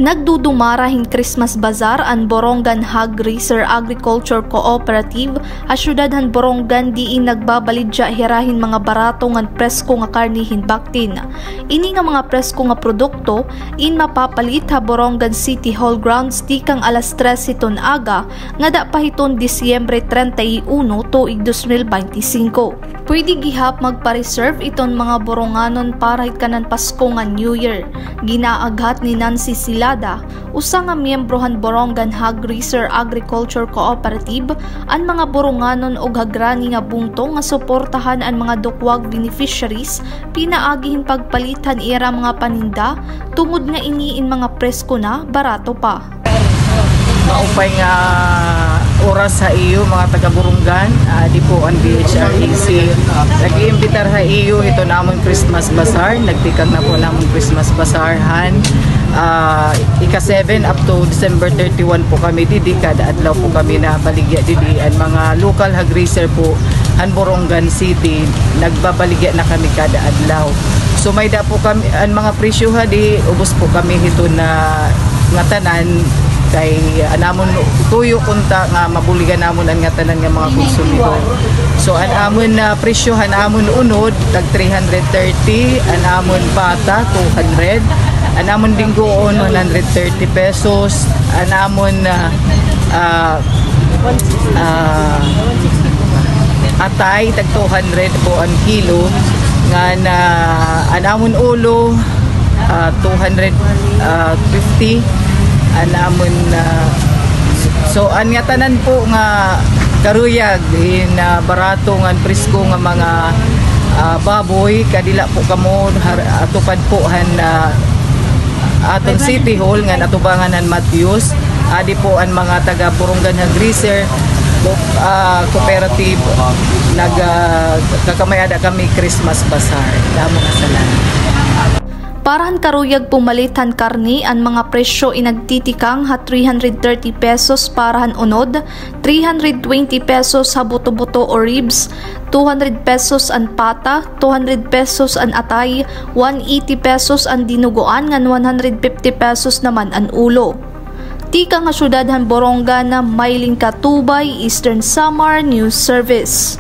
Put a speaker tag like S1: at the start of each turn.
S1: Nagdudumarahin Christmas Bazaar ang Borongan Hog Racer Agriculture Cooperative a syudadhan Borongan diin nagbabalidya hirahin mga barato ngan presko nga karnihin baktin. Ini nga mga presko nga produkto in mapapalit ha Borongan City Hall grounds tikang alas 3 hiton aga nga da pahiton Disyembre 31 tuig 2025. Pwede gihap magpa-reserve iton mga Boronganon para hitkanan Pasko nga New Year. Ginaaghat ni Nancy Silada, usa nga miyembrohan Borongan Hog Racer Agriculture Cooperative, ang mga Boronganon og hagrani nga bungtong nga suportahan ang mga dukwag beneficiaries pinaagihin pagpalitan ira mga paninda tungod nga iniin mga presko na barato pa.
S2: Maupay nga oras sa iyo mga taga-Borongan, di po ang BHREC nag-iimbitar sa iyo ito namon Christmas Bazaar. Nagtikag na po namon Christmas Bazaar ika-7 up to December 31 po kami didi, kada adlaw po kami na baligya didi ang mga local hog racer po ang Borongan City, nagbabaligya na kami kada adlaw. So may da po kami ang mga presyo di ubos po kami ito na nga tanan kay anamon tuyo kunta nga mabuligan namon ang nga tanan nga mga konsumidor. So an amon na presyo amon unod tag 330, an amon pata 200, an amon dinggoon 130 pesos, an amon atay tag 200 po ang kilo, nga na an amon ulo 250, anamon so an nga tanan po nga karuyag na barato nga presko nga mga baboy kadila po kamo atupad po han atong City Hall nga natubanganan Matthews, adi po ang mga taga Borongan Hog Racer Cooperative nagkakamayada kami Christmas Bazaar. Damo nga salamat.
S1: Parahan karuyag pumalitan karni ang mga presyo inagtitikang ha 330 pesos parahan unod, 320 pesos ha buto-buto o ribs, 200 pesos ang pata, 200 pesos ang atay, 180 pesos ang dinuguan ngan 150 pesos naman ang ulo. Tika nga syudadhan Borongan na Mailing Katubay, Eastern Samar News Service.